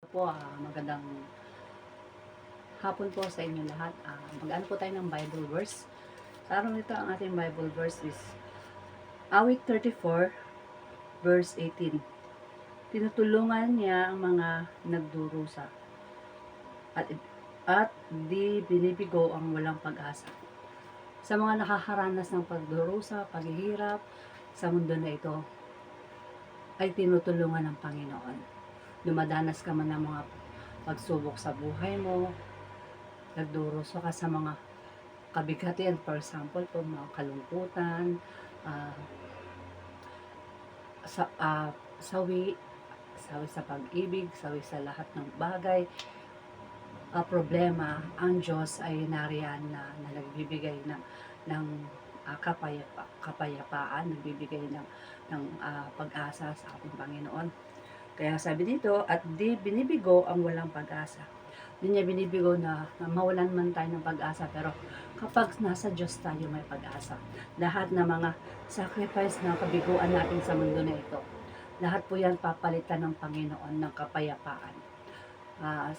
po, magandang hapon po sa inyo lahat. Mag-ano po tayo ng Bible verse. Sa araw nito, ang ating Bible verse is Awit 34, verse 18. Tinutulungan niya ang mga nagdurusa at di binibigo ang walang pag-asa. Sa mga nakaharanas ng pagdurusa, paghihirap sa mundo na ito, ay tinutulungan ng Panginoon. Dumadanas ka man ng mga pagsubok sa buhay mo, nagdurusa ka sa mga kabigatian, for example, po mga kalungkutan, ah, sawi, sawi sa pag-ibig, sawi sa lahat ng bagay, problema, ang Diyos ay nariyan na nagbibigay ng kapayapaan, nagbibigay ng pag-asa sa ating Panginoon. Kaya sabi dito, at di binibigo ang walang pag-asa. Di niya binibigo na mawalan man tayo ng pag-asa, pero kapag nasa Diyos tayo may pag-asa. Lahat ng mga sacrifice na kabiguan natin sa mundo na ito, lahat po yan papalitan ng Panginoon ng kapayapaan.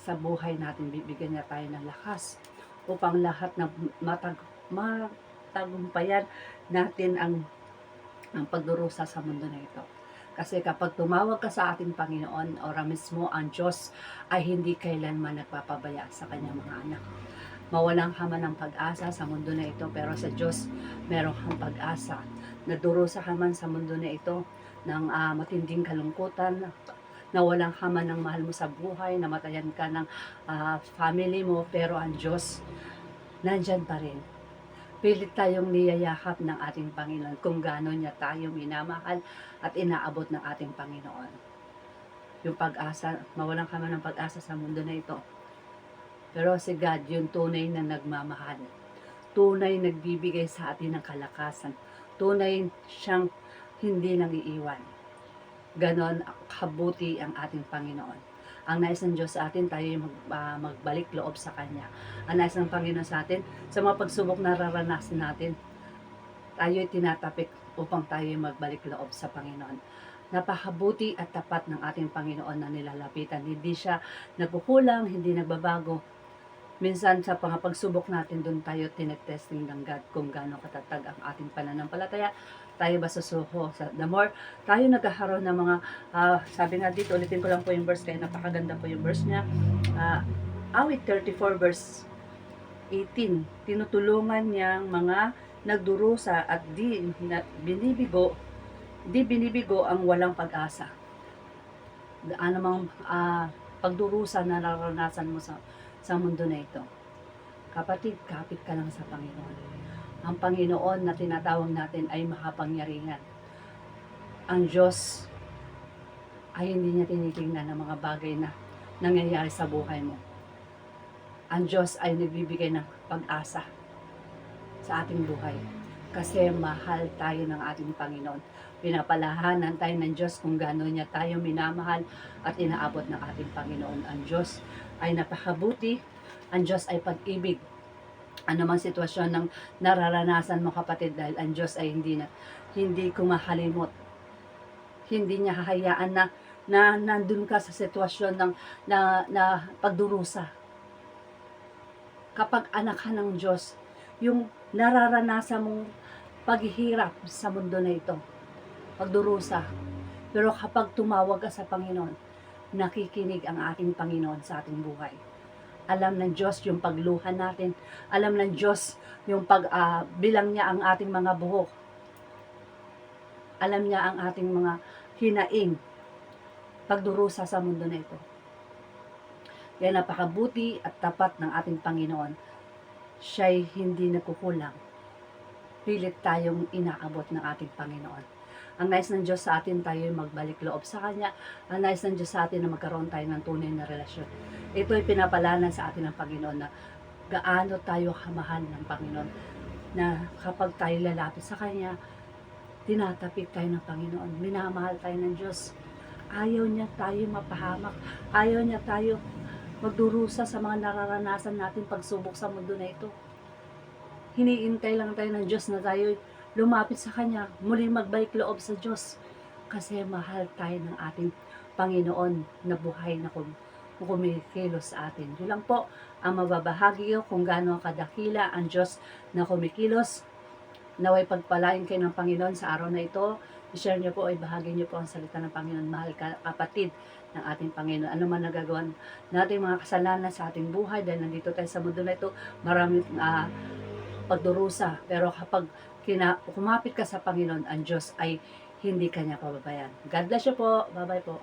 Sa buhay natin, bibigyan niya tayo ng lakas upang lahat na matagumpayan natin ang pagdurusa sa mundo na ito. Kasi kapag tumawag ka sa ating Panginoon, ora mismo ang Diyos ay hindi kailanman nagpapabaya sa kanyang mga anak. Mawalan ka man ng pag-asa sa mundo na ito, pero sa Diyos meron kang pag-asa. Nadurusa ka man sa mundo na ito ng matinding kalungkutan, nawalan ka man ng mahal mo sa buhay, namatayan ka ng family mo, pero ang Diyos nandyan pa rin. Pilit tayong niyayakap ng ating Panginoon kung gaano niya tayo minamahal at inaabot ng ating Panginoon. Yung pag-asa, mawalan ka man ng pag-asa sa mundo na ito. Pero si God, yung tunay na nagmamahal. Tunay nagbibigay sa atin ng kalakasan. Tunay siyang hindi nang iiwan. Ganon kabuti ang ating Panginoon. Ang nais ng Diyos sa atin, tayo yung magbalik loob sa Kanya. Ang nais ng Panginoon sa atin, sa mga pagsubok na nararanasan natin, tayo ay tinatapik upang tayo magbalik loob sa Panginoon. Napakabuti at tapat ng ating Panginoon na nilalapitan. Hindi siya nagkukulang, hindi nagbabago. Minsan sa mga pagsubok natin, doon tayo tinetesting ng God kung gaano katatag ang ating pananampalataya. Tayo ba susuko? The more tayo nagkakaroon ng mga, sabi nga dito, ulitin ko lang po yung verse kaya napakaganda po yung verse niya. Awit 34 verse 18, tinutulungan niyang mga nagdurusa at di binibigo ang walang pag-asa. Anumang pagdurusa na nararanasan mo sa mundo na ito. Kapatid, kapit ka lang sa Panginoon. Ang Panginoon na tinatawag natin ay makapangyarihan. Ang Diyos ay hindi niya tinitingnan ng mga bagay na nangyayari sa buhay mo. Ang Diyos ay nagbibigay ng pag-asa sa ating buhay. Kasi mahal tayo ng ating Panginoon. Pinapalahanan tayo ng Diyos kung gaano niya tayo minamahal at inaabot ng ating Panginoon. Ang Diyos ay napakabuti. Ang Diyos ay pag-ibig. Ano mang sitwasyon ng nararanasan mo, kapatid, dahil ang Diyos ay hindi kumahalimot. Hindi niya hahayaan na nandun ka sa sitwasyon na pagdurusa. Kapag anak ka ng Diyos, yung nararanasan mong paghihirap sa mundo na ito, pagdurusa. Pero kapag tumawag ka sa Panginoon, nakikinig ang ating Panginoon sa ating buhay. Alam ng Diyos yung pagluha natin. Alam ng Diyos yung bilang niya ang ating mga buhok. Alam niya ang ating mga hinaing pagdurusa sa mundo na ito. Kaya napakabuti at tapat ng ating Panginoon. Siya'y hindi nagkukulang. Pilit tayong inaabot ng ating Panginoon. Ang nais ng Diyos sa atin, tayo magbalik loob sa Kanya. Ang nais ng Diyos sa atin na magkaroon tayo ng tunay na relasyon. Ito ay pinapalanan sa atin ng Panginoon na gaano tayo kamahal ng Panginoon. Na kapag tayo lalapit sa Kanya, tinatapik tayo ng Panginoon. Minamahal tayo ng Diyos. Ayaw niya tayo mapahamak. Ayaw niya tayo magdurusa sa mga nararanasan natin pagsubok sa mundo na ito. Hiniintay lang tayo ng Diyos na tayo lumapit sa Kanya, muli magbalik loob sa Diyos. Kasi mahal tayo ng ating Panginoon na buhay na kumikilos sa atin. Yun lang po ang mababahagi ko kung gaano kadakila ang Diyos na kumikilos. Naway pagpalain kayo ng Panginoon sa araw na ito. I-share niyo po, ibahagi niyo po ang salita ng Panginoon. Mahal ka, kapatid ng ating Panginoon. Ano man nagagawa natin mga kasalanan sa ating buhay dahil nandito tayo sa mundo na ito, maraming pagdurusa. Pero kapag kumapit ka sa Panginoon, ang Diyos ay hindi kanya pababayan. God bless you po. Bye-bye po.